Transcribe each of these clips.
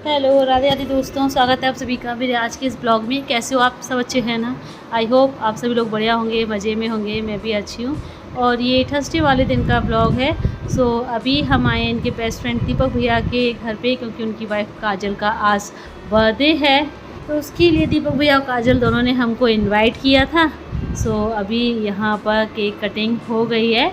Hello Radhe Radhe दोस्तों, स्वागत है आप सभी का मेरे आज के इस ब्लॉग में। कैसे हो आप सब? अच्छे हैं ना? आई होप आप सभी लोग बढ़िया होंगे, मज़े में होंगे। मैं भी अच्छी हूँ। और ये थर्सडे वाले दिन का ब्लॉग है। सो अभी हम आए इनके बेस्ट फ्रेंड दीपक भैया के घर पे, क्योंकि उनकी वाइफ काजल का आज बर्थडे है। तो उसके लिए दीपक भैया और काजल दोनों ने हमको इन्वाइट किया था। सो अभी यहाँ पर केक कटिंग हो गई है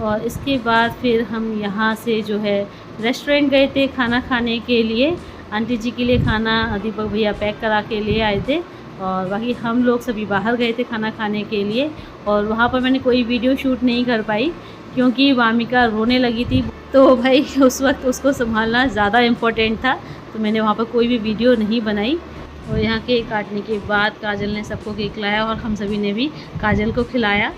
और इसके बाद फिर हम यहाँ से जो है रेस्टोरेंट गए थे खाना खाने के लिए। आंटी जी के लिए खाना दीपक भैया पैक करा के ले आए थे और बाकी हम लोग सभी बाहर गए थे खाना खाने के लिए। और वहाँ पर मैंने कोई वीडियो शूट नहीं कर पाई क्योंकि वामिका रोने लगी थी। तो भाई उस वक्त उसको संभालना ज़्यादा इम्पोर्टेंट था, तो मैंने वहाँ पर कोई भी वीडियो नहीं बनाई। और यहाँ केक काटने के बाद काजल ने सबको केक लाया और हम सभी ने भी काजल को खिलाया।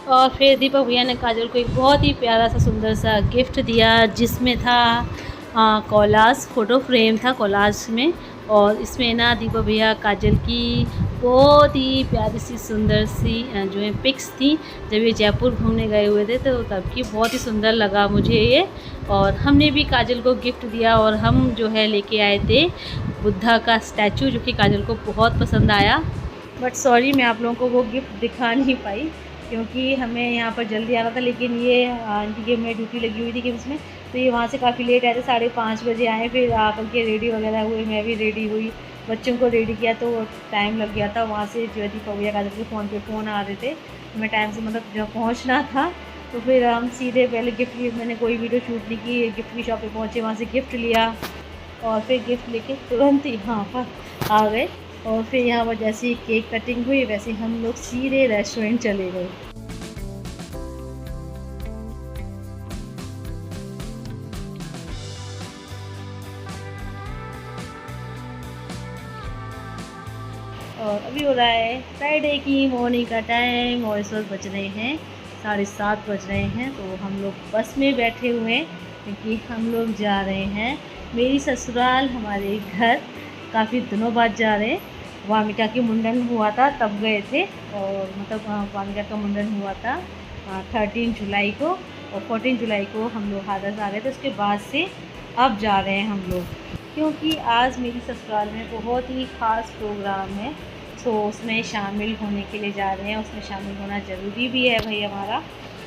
और फिर दीपक भैया ने काजल को एक बहुत ही प्यारा सा सुंदर सा गिफ्ट दिया, जिसमें था कोलाज फ़ोटो फ्रेम था कोलाज में। और इसमें ना दीपक भैया काजल की बहुत ही प्यारी सी सुंदर सी जो है पिक्स थी जब ये जयपुर घूमने गए हुए थे, तो तब की बहुत ही सुंदर लगा मुझे ये। और हमने भी काजल को गिफ्ट दिया और हम जो है लेके आए थे बुद्धा का स्टैचू, जो कि काजल को बहुत पसंद आया। बट सॉरी, मैं आप लोगों को वो गिफ्ट दिखा नहीं पाई क्योंकि हमें यहाँ पर जल्दी आना था। लेकिन ये आंटी के में ड्यूटी लगी हुई थी कि उसमें, तो ये वहाँ से काफ़ी लेट आए थे, 5:30 बजे आए। फिर आकर के रेडी वगैरह हुए, मैं भी रेडी हुई, बच्चों को रेडी किया, तो टाइम लग गया था। वहाँ से जो है दीपक भैया काजल के फ़ोन पे फ़ोन आ रहे थे, हमें टाइम से मतलब जब पहुँचना था। तो फिर हम सीधे पहले गिफ्ट की, मैंने कोई वीडियो शूट नहीं की, गिफ्ट की शॉप पे पहुँचे, वहाँ से गिफ्ट लिया और फिर गिफ्ट लेके तुरंत यहाँ पर आ गए। और फिर यहाँ पर जैसे ही केक कटिंग हुई वैसे हम लोग सीधे रेस्टोरेंट चले गए। और अभी हो रहा है फ्राइडे की मॉर्निंग का टाइम और इस वक्त बज रहे हैं 7:30 बज रहे हैं। तो हम लोग बस में बैठे हुए हैं क्योंकि हम लोग जा रहे हैं मेरी ससुराल, हमारे घर। काफ़ी दिनों बाद जा रहे हैं। वामिका की मुंडन हुआ था तब गए थे, और मतलब वामिका का मुंडन हुआ था 13 जुलाई को, और 14 जुलाई को हम लोग हादस आ गए थे। उसके बाद से अब जा रहे हैं हम लोग, क्योंकि आज मेरी ससुराल में बहुत ही ख़ास प्रोग्राम है। सो उसमें शामिल होने के लिए जा रहे हैं। उसमें शामिल होना ज़रूरी भी है भाई हमारा।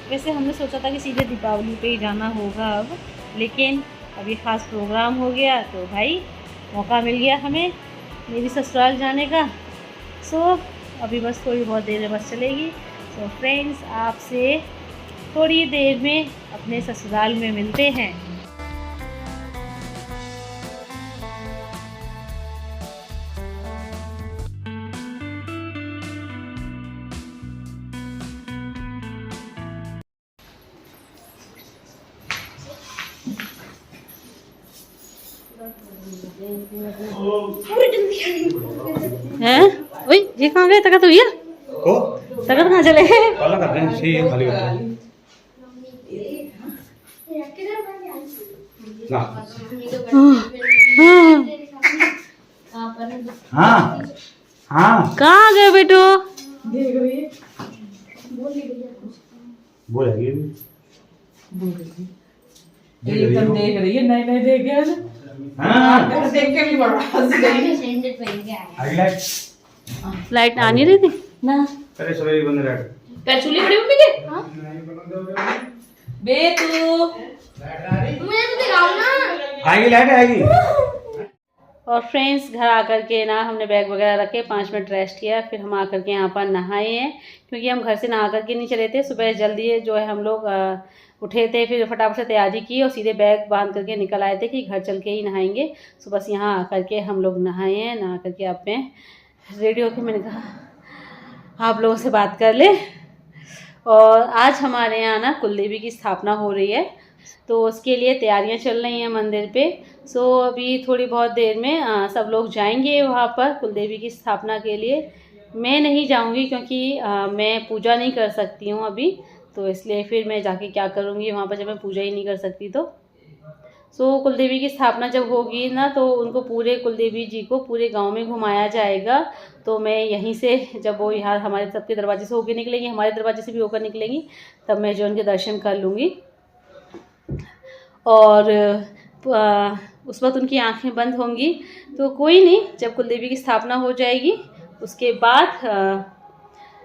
वैसे हमने सोचा था कि सीधे दीपावली पे ही जाना होगा अब, लेकिन अभी ख़ास प्रोग्राम हो गया तो भाई मौका मिल गया हमें मेरी ससुराल जाने का। सो अभी बस थोड़ी बहुत देर में बस चलेगी। सो फ्रेंड्स, आपसे थोड़ी देर में अपने ससुराल में मिलते हैं। हैं? ओए ये कहाँ गए? तका तो भैया को तका कहाँ चले? काला कर रहे हैं, सही है, खाली कर रहे हैं ना। हाँ हाँ, कहाँ गए बेटो? बोलेगी एकदम देख रही है, नए नए देख गया। हाँ, देख के भी बड़ा हंस गई। अगली लाइट लाइट आ नहीं रही थी ना पहले सवेरे बंद रहा। पैचुली बड़ी मम्मी के हाँ बेतू मुझे तो दिखाओ ना। आएगी लाइट आएगी। और फ्रेंड्स, घर आकर के ना हमने बैग वगैरह रखे, 5 मिनट रेस्ट किया, फिर हम आकर के यहाँ पर नहाए हैं क्योंकि हम घर से नहा करके नहीं चले थे। सुबह जल्दी जो है हम लोग उठे थे, फिर फटाफट से तैयारी की और सीधे बैग बांध करके निकल आए थे कि घर चल के ही नहाएंगे। सो बस यहाँ आकर के हम लोग नहाए हैं। नहा करके अब मैं रेडी होकर मैंने कहा आप लोगों से बात कर ले। और आज हमारे यहाँ ना कुलदेवी की स्थापना हो रही है, तो उसके लिए तैयारियां चल रही हैं मंदिर पे। सो अभी थोड़ी बहुत देर में सब लोग जाएंगे वहाँ पर कुलदेवी की स्थापना के लिए। मैं नहीं जाऊँगी क्योंकि मैं पूजा नहीं कर सकती हूँ अभी, तो इसलिए फिर मैं जाके क्या करूँगी वहाँ पर जब मैं पूजा ही नहीं कर सकती। तो सो कुलदेवी की स्थापना जब होगी ना, तो उनको पूरे कुलदेवी जी को पूरे गांव में घुमाया जाएगा। तो मैं यहीं से, जब वो यहाँ हमारे सबके दरवाजे से होकर निकलेंगी, हमारे दरवाजे से भी होकर निकलेंगी, तब मैं जो उनके दर्शन कर लूँगी। और उस वक्त उनकी आंखें बंद होंगी। तो कोई नहीं, जब कुलदेवी की स्थापना हो जाएगी उसके बाद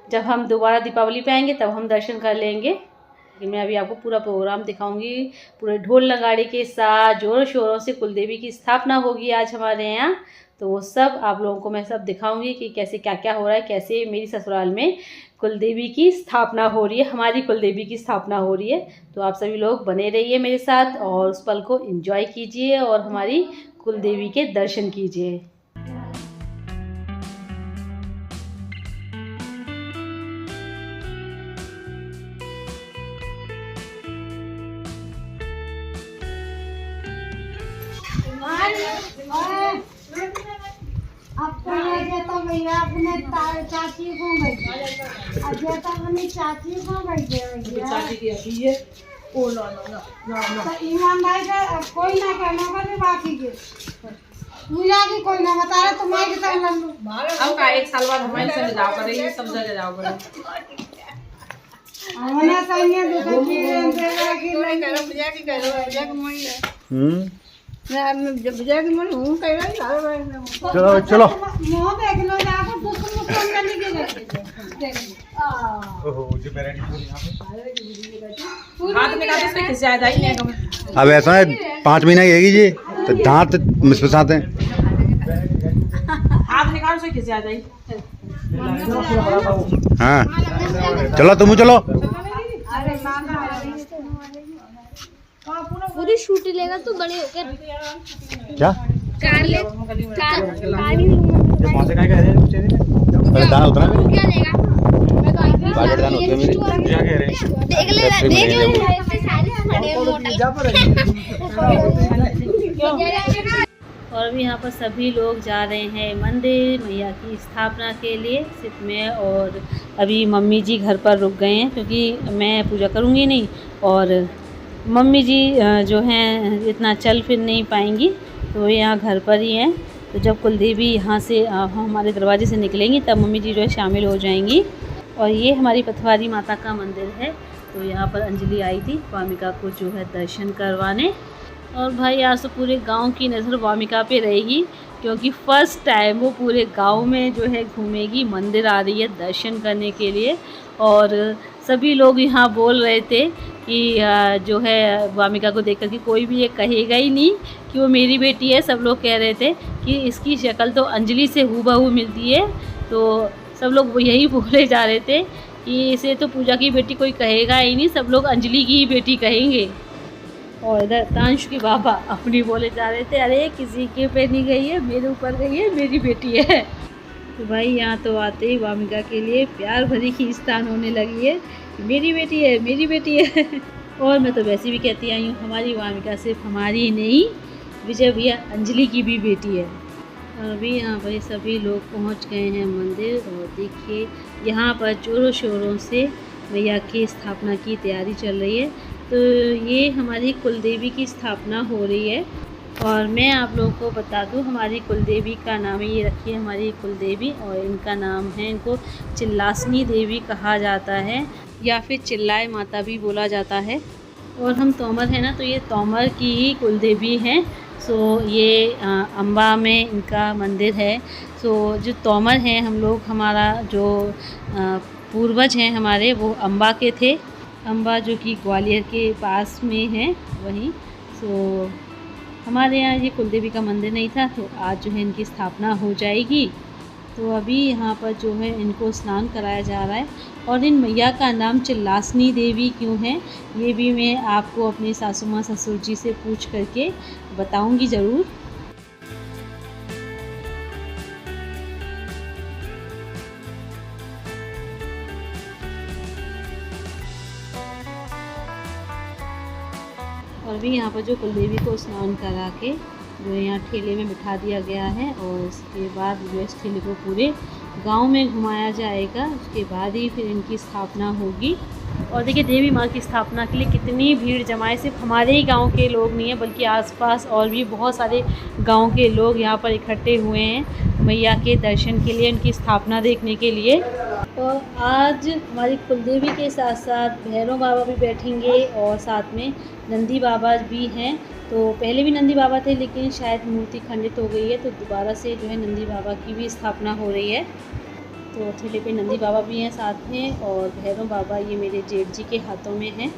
जब हम दोबारा दीपावली पे आएंगे तब हम दर्शन कर लेंगे। लेकिन मैं अभी आपको पूरा प्रोग्राम दिखाऊंगी, पूरे ढोल नगाड़े के साथ ज़ोरों शोरों से कुलदेवी की स्थापना होगी आज हमारे यहाँ। तो वो सब आप लोगों को मैं सब दिखाऊंगी कि कैसे क्या क्या हो रहा है, कैसे मेरी ससुराल में कुलदेवी की स्थापना हो रही है, हमारी कुलदेवी की स्थापना हो रही है। तो आप सभी लोग बने रहिए मेरे साथ और उस पल को एंजॉय कीजिए और हमारी कुलदेवी के दर्शन कीजिए। अब तो तो भैया अपने चाची को अपनी चाची को चाची की अभी है। Oh no no no no no तो ईमानदारी से कोई ना करना बने बाकी के पूजा की कोई ना बता रहा तुम्हारे के संग लल्लू अब का 1 साल बाद हमारे संग जाओ करेंगे, सब जगह जाओ करेंगे। हमने सही दूसरे की देगा की नहीं करो पूजा की करो पूजा की मोई है मैं जब पूजा की मोई हूं कह रहा है चलो चलो मुंह देख लो जाकर दूसरे मुस्लिम करने की देख ओहो जो पेरेंट्स हाथ में काटे से खिंच जाए जाई नहीं कम। अब ऐसा है 5 महीने की हैगी जी तो दांत मिसमिसाते हैं। हाथ निकाल से खिंच जाए जाई। हाँ चलो तुम चलो। पूरी शूट लेगा तो बड़े होकर क्या कार ले कार वहाँ से कह रहे हैं पहले दाना उतना भी क्या लेगा मैं तो आई बागड़ दाना उतना मेरे क्या कह रहे हैं देख ले सारे और अभी यहाँ पर सभी लोग जा रहे हैं मंदिर मैया की स्थापना के लिए। सिर्फ मैं और अभी मम्मी जी घर पर रुक गए हैं क्योंकि मैं पूजा करूँगी नहीं और मम्मी जी जो हैं इतना चल फिर नहीं पाएंगी तो यहाँ घर पर ही हैं। तो जब कुलदेवी यहाँ से हमारे दरवाजे से निकलेंगी तब मम्मी जी जो है शामिल हो जाएंगी। और ये हमारी पथवारी माता का मंदिर है। तो यहाँ पर अंजलि आई थी वामिका को जो है दर्शन करवाने। और भाई आज तो पूरे गांव की नज़र वामिका पे रहेगी क्योंकि फ़र्स्ट टाइम वो पूरे गांव में जो है घूमेगी, मंदिर आ रही है दर्शन करने के लिए। और सभी लोग यहाँ बोल रहे थे कि जो है वामिका को देख कर कि कोई भी ये कहेगा ही नहीं कि वो मेरी बेटी है। सब लोग कह रहे थे कि इसकी शक्ल तो अंजलि से हूबहू मिलती है। तो सब लोग यही बोले जा रहे थे कि इसे तो पूजा की बेटी कोई कहेगा ही नहीं, सब लोग अंजलि की ही बेटी कहेंगे। और इधर तांश के बाबा अपनी बोले जा रहे थे अरे किसी के पे नहीं गई है, मेरे ऊपर गई है, मेरी बेटी है। तो भाई यहाँ तो आते ही वामिका के लिए प्यार भरी खींचतान होने लगी है, मेरी बेटी है, मेरी बेटी है। और मैं तो वैसे भी कहती आई हूँ हमारी वामिका सिर्फ हमारी ही नहीं, विजय भैया अंजलि की भी बेटी है। और अभी यहाँ पर सभी लोग पहुँच गए हैं मंदिर और देखिए यहाँ पर जोरों शोरों से मैया की स्थापना की तैयारी चल रही है। तो ये हमारी कुलदेवी की स्थापना हो रही है। और मैं आप लोगों को बता दूं हमारी कुलदेवी का नाम है, ये रखी है हमारी कुलदेवी और इनका नाम है, इनको चिल्लासनी देवी कहा जाता है या फिर चिल्लाए माता भी बोला जाता है। और हम तोमर हैं ना, तो ये तोमर की ही कुलदेवी हैं। सो ये अम्बा में इनका मंदिर है। सो जो तोमर हैं हम लोग, हमारा जो पूर्वज हैं हमारे वो अम्बा के थे। अम्बा जो कि ग्वालियर के पास में है वहीं। सो हमारे यहाँ ये कुलदेवी का मंदिर नहीं था, तो आज जो है इनकी स्थापना हो जाएगी। तो अभी यहाँ पर जो है इनको स्नान कराया जा रहा है। और इन मैया का नाम चिल्लासनी देवी क्यों है ये भी मैं आपको अपनी सासू माँ ससुर जी से पूछ करके बताऊँगी ज़रूर। और भी यहाँ पर जो कुलदेवी को स्नान करा के जो यहाँ ठेले में बिठा दिया गया है और इसके बाद जो इस ठेले को पूरे गांव में घुमाया जाएगा। उसके बाद ही फिर इनकी स्थापना होगी। और देखिए देवी माँ की स्थापना के लिए कितनी भीड़ जमाए, सिर्फ हमारे ही गांव के लोग नहीं है बल्कि आसपास और भी बहुत सारे गांव के लोग यहाँ पर इकट्ठे हुए हैं मैया के दर्शन के लिए, उनकी स्थापना देखने के लिए। और आज हमारी कुलदेवी के साथ साथ भैरव बाबा भी बैठेंगे और साथ में नंदी बाबा भी हैं। तो पहले भी नंदी बाबा थे, लेकिन शायद मूर्ति खंडित हो गई है, तो दोबारा से जो है नंदी बाबा की भी स्थापना हो रही है। तो हथेली पे नंदी बाबा भी हैं साथ में, और भैरव बाबा ये मेरे जेठ जी के हाथों में हैं।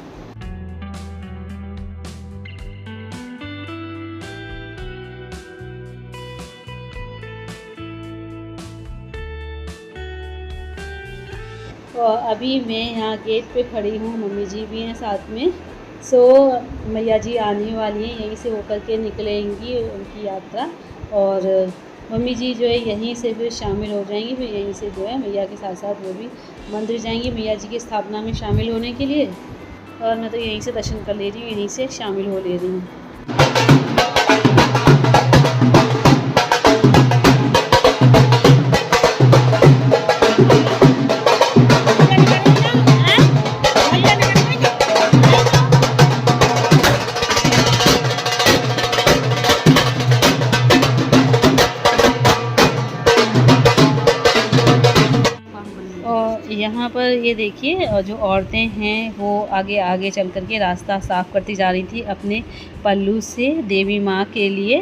और अभी मैं यहाँ गेट पे खड़ी हूँ, मम्मी जी भी हैं साथ में। सो मैया जी आने वाली हैं, यहीं से होकर के निकलेंगी उनकी यात्रा, और मम्मी जी जो है यहीं से फिर शामिल हो जाएंगी। फिर यहीं से जो है मैया के साथ साथ वो भी मंदिर जाएंगी मैया जी की स्थापना में शामिल होने के लिए, और मैं तो यहीं से दर्शन कर ले रही हूँ, यहीं से शामिल हो ले रही हूँ। यहाँ पर ये देखिए, जो औरतें हैं वो आगे आगे चल कर के रास्ता साफ़ करती जा रही थी अपने पल्लू से देवी माँ के लिए।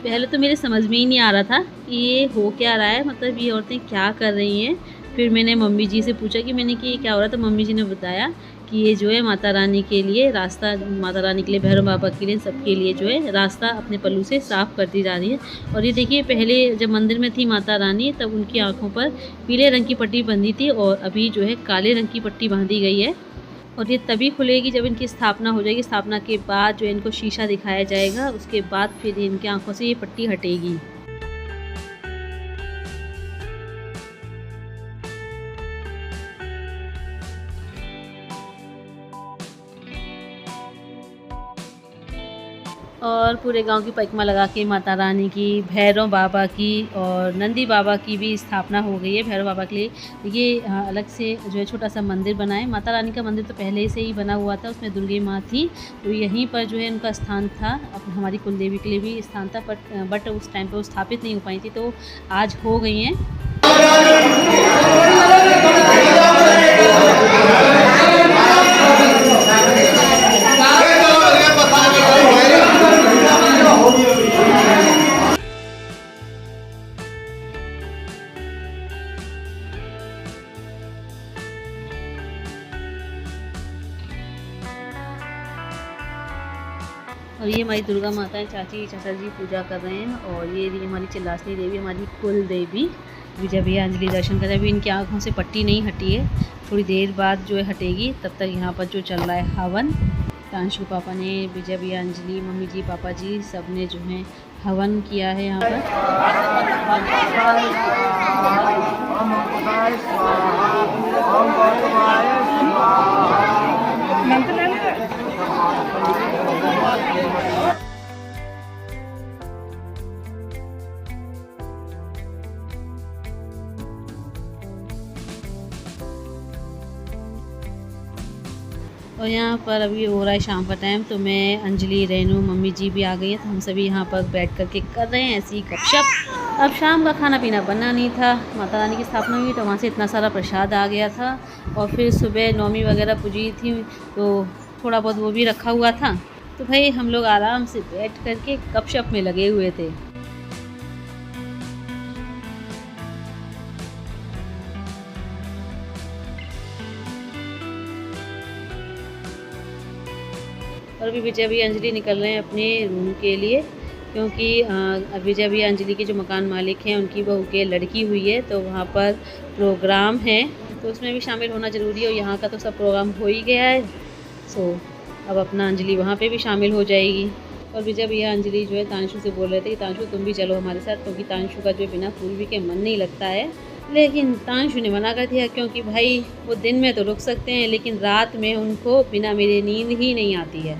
पहले तो मेरे समझ में ही नहीं आ रहा था कि ये हो क्या रहा है, मतलब ये औरतें क्या कर रही हैं। फिर मैंने मम्मी जी से पूछा कि मैंने कि ये क्या हो रहा है, तो मम्मी जी ने बताया कि ये जो है माता रानी के लिए रास्ता, माता रानी के लिए, भैरव बाबा के लिए, सबके लिए जो है रास्ता अपने पल्लू से साफ़ करती जा रही है। और ये देखिए, पहले जब मंदिर में थी माता रानी तब उनकी आँखों पर पीले रंग की पट्टी बंधी थी, और अभी जो है काले रंग की पट्टी बांधी गई है। और ये तभी खुलेगी जब इनकी स्थापना हो जाएगी। स्थापना के बाद जो इनको शीशा दिखाया जाएगा, उसके बाद फिर इनकी आँखों से ये पट्टी हटेगी। और पूरे गांव की परिक्रमा लगा के माता रानी की, भैरव बाबा की और नंदी बाबा की भी स्थापना हो गई है। भैरव बाबा के लिए ये अलग से जो है छोटा सा मंदिर बना है। माता रानी का मंदिर तो पहले से ही बना हुआ था, उसमें दुर्गे माँ थी, तो यहीं पर जो है उनका स्थान था। अब हमारी कुलदेवी के लिए भी स्थान था, बट उस टाइम पर वो स्थापित नहीं हो पाई थी, तो आज हो गई हैं। और ये हमारी दुर्गा माता है, चाची चाचा जी पूजा कर रहे हैं। और ये हमारी चिल्लासनी देवी, हमारी कुल देवी। विजय भैया अंजलि दर्शन कर रहे हैं। अभी इनकी आँखों से पट्टी नहीं हटी है, थोड़ी देर बाद जो है हटेगी। तब तक यहाँ पर जो चल रहा है हवन, तांशु पापा ने, विजय भैया, अंजलि, मम्मी जी, पापा जी, सब ने जो है हवन किया है यहाँ पर। और यहाँ पर अभी हो रहा है शाम का टाइम, तो मैं, अंजलि, रेनू, मम्मी जी भी आ गई हैं, तो हम सभी यहाँ पर बैठ कर के कर रहे हैं ऐसी गपशप। अब शाम का खाना पीना बनना नहीं था, माता रानी की स्थापना हुई तो वहाँ से इतना सारा प्रसाद आ गया था, और फिर सुबह नौमी वगैरह पूजी थी तो थोड़ा बहुत वो भी रखा हुआ था। तो भाई हम लोग आराम से बैठ कर के गपशप में लगे हुए थे। और अभी विजय भी अंजलि निकल रहे हैं अपने रूम के लिए, क्योंकि विजय भी अंजलि के जो मकान मालिक हैं उनकी बहू के लड़की हुई है, तो वहाँ पर प्रोग्राम है, तो उसमें भी शामिल होना ज़रूरी है। और यहाँ का तो सब प्रोग्राम हो ही गया है, सो अब अपना अंजलि वहाँ पे भी शामिल हो जाएगी। और विजय भैया अंजलि जो है तांशु से बोल रहे थे कि तांशु तुम भी चलो हमारे साथ, क्योंकि तांशु का जो बिना पूर्वी के मन नहीं लगता है। लेकिन तांशु ने मना कर दिया, क्योंकि भाई वो दिन में तो रुक सकते हैं, लेकिन रात में उनको बिना मेरे नींद ही नहीं आती है।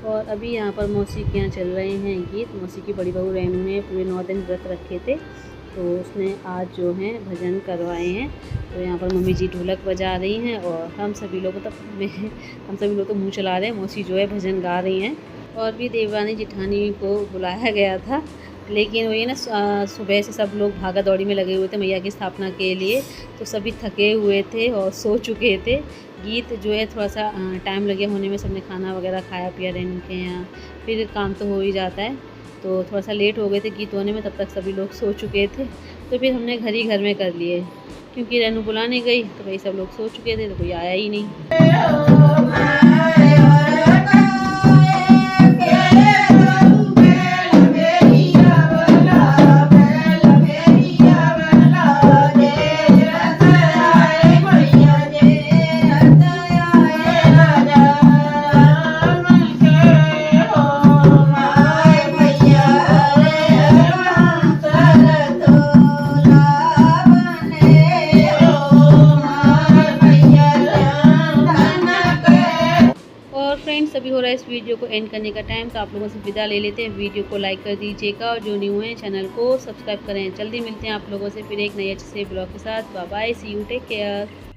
और अभी यहाँ पर मौसी के यहाँ चल रहे हैं गीत। मौसी की बड़ी बहू रेनू ने पूरे 9 दिन व्रत रखे थे, तो उसने आज जो है भजन करवाए हैं। तो यहाँ पर मम्मी जी ढोलक बजा रही हैं, और हम सभी लोग तो मुँह चला रहे हैं। मौसी जो है भजन गा रही हैं। और भी देवरानी जिठानी को बुलाया गया था, लेकिन वही ना सुबह से सब लोग भागा दौड़ी में लगे हुए थे मैया की स्थापना के लिए, तो सभी थके हुए थे और सो चुके थे। गीत जो है थोड़ा सा टाइम लगे होने में, सबने खाना वगैरह खाया पिया रेनू के यहाँ, फिर काम तो हो ही जाता है, तो थोड़ा सा लेट हो गए थे गीत होने में, तब तक सभी लोग सो चुके थे। तो फिर हमने घर में कर लिए, क्योंकि रेनू बुलाने गई तो भाई सब लोग सो चुके थे, तो कोई आया ही नहीं। फ्रेंड्स, अभी हो रहा है इस वीडियो को एंड करने का टाइम, तो आप लोगों से विदा ले लेते हैं। वीडियो को लाइक कर दीजिएगा और जो न्यू है चैनल को सब्सक्राइब करें। जल्दी मिलते हैं आप लोगों से फिर एक नए अच्छे से ब्लॉग के साथ। Bye bye, see you, take care.